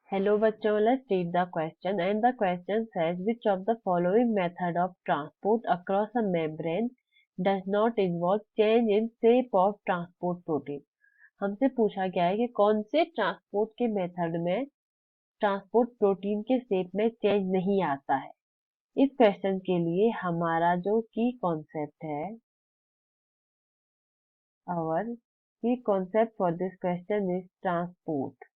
Hello बच्चों, let's read the question and the question says which of the following method of transport across a membrane does not involve change in shape of transport protein। हमसे पूछा गया है कि कौन से transport के method में ट्रांसपोर्ट प्रोटीन के शेप में चेंज नहीं आता है। इस क्वेश्चन के लिए हमारा जो की कॉन्सेप्ट है, our key concept for this question is transport।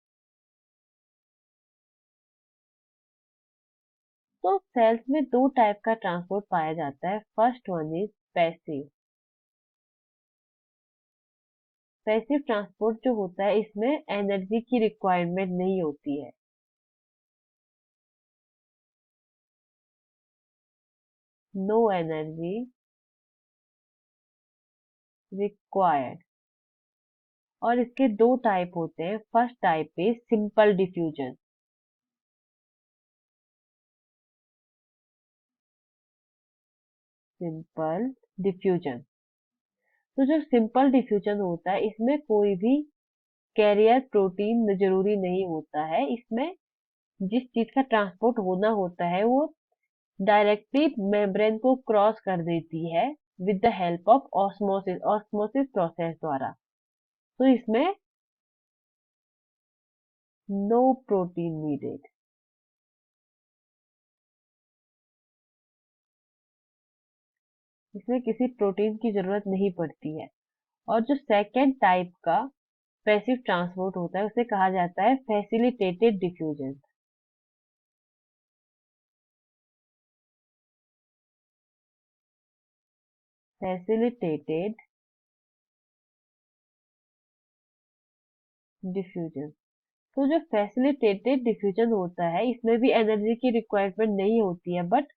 तो सेल्स में दो टाइप का ट्रांसपोर्ट पाया जाता है। First one is passive. Passive transport जो होता है इसमें एनर्जी की रिक्वायरमेंट नहीं होती है। No energy required. और इसके दो टाइप होते हैं। First type is simple diffusion. Simple diffusion. तो जो सिंपल डिफ्यूजन होता है इसमें कोई भी कैरियर प्रोटीन जरूरी नहीं होता है। इसमें जिस चीज का ट्रांसपोर्ट होना होता है वो डायरेक्टली मेम्ब्रेन को क्रॉस कर देती है with the help of osmosis osmosis process द्वारा। तो इसमें नो प्रोटीन नीडेड। इसमें किसी प्रोटीन की जरूरत नहीं पड़ती है। और जो सेकेंड टाइप का पैसिव ट्रांसपोर्ट होता है उसे कहा जाता है फैसिलिटेटेड डिफ्यूजन। Facilitated diffusion. तो जो फैसिलिटेटेड डिफ्यूजन होता है इसमें भी एनर्जी की रिक्वायरमेंट नहीं होती है, बट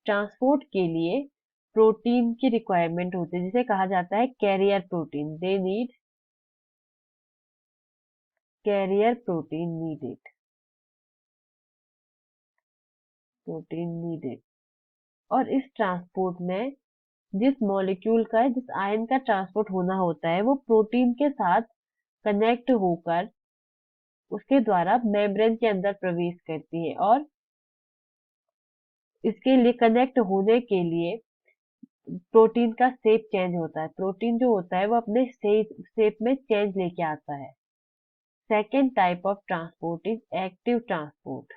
ट्रांसपोर्ट के लिए प्रोटीन की रिक्वायरमेंट होती है जिसे कहा जाता है carrier protein. They need carrier protein needed. Protein needed. और इस ट्रांसपोर्ट में जिस मॉलिक्यूल का जिस आयन का ट्रांसपोर्ट होना होता है वो प्रोटीन के साथ कनेक्ट होकर उसके द्वारा मेम्ब्रेन के अंदर प्रवेश करती है। और इसके लिए कनेक्ट होने के लिए प्रोटीन का शेप चेंज होता है। प्रोटीन जो होता है वो अपने शेप में चेंज लेके आता है। Second type of transport is active transport.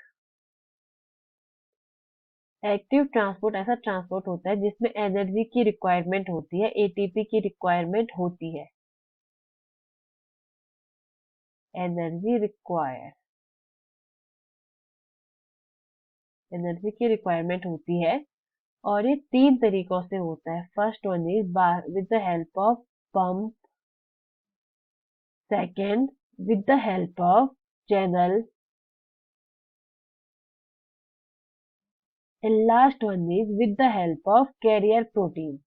Active transport ऐसा ट्रांसपोर्ट होता है जिसमें एनर्जी की रिक्वायरमेंट होती है, एटीपी की रिक्वायरमेंट होती है। एनर्जी रिक्वायर एनर्जी की रिक्वायरमेंट होती है। और ये तीन तरीकों से होता है। First one is with the help of pump. Second with the help of channel. And last one is with the help of carrier protein.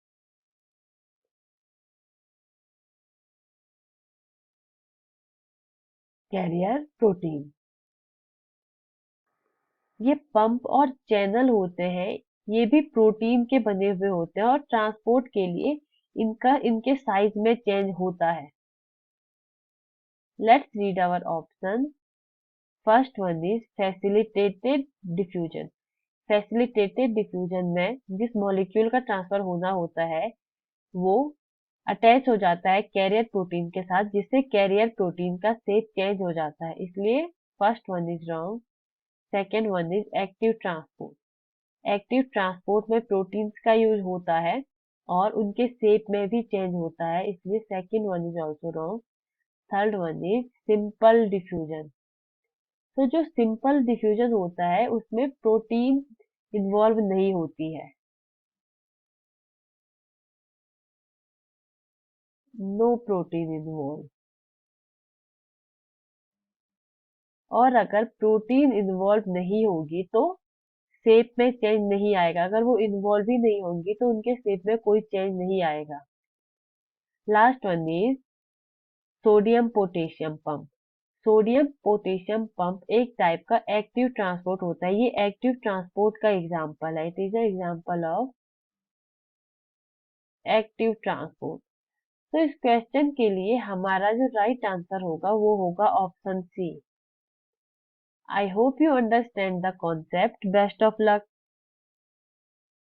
Carrier protein. ये पंप और चैनल होते हैं, ये भी प्रोटीन के बने हुए होते हैं और ट्रांसपोर्ट के लिए इनके साइज में चेंज होता है। Let's read our option. First one is facilitated diffusion. Facilitated diffusion में जिस मॉलिक्यूल का ट्रांसफर होना होता है वो अटैच हो जाता है कैरियर प्रोटीन के साथ, जिससे कैरियर प्रोटीन का शेप चेंज हो जाता है। इसलिए first one is wrong. Second one is active transport. Active transport में प्रोटीन्स का यूज होता है और उनके शेप में भी चेंज होता है, इसलिए second one is also wrong. Third one is simple diffusion. तो जो सिंपल डिफ्यूजन होता है उसमें प्रोटीन इन्वॉल्व नहीं होती है। No protein involve. और अगर प्रोटीन इन्वॉल्व नहीं होगी तो शेप में चेंज नहीं आएगा। अगर वो इन्वॉल्व ही नहीं होंगी तो उनके शेप में कोई चेंज नहीं आएगा। Last one is sodium potassium pump. Sodium potassium pump एक टाइप का एक्टिव ट्रांसपोर्ट होता है। ये एक्टिव ट्रांसपोर्ट का एग्जांपल है। It is example of active transport. तो इस क्वेश्चन के लिए हमारा जो राइट आंसर होगा वो होगा option C. I hope you understand the concept. Best of luck.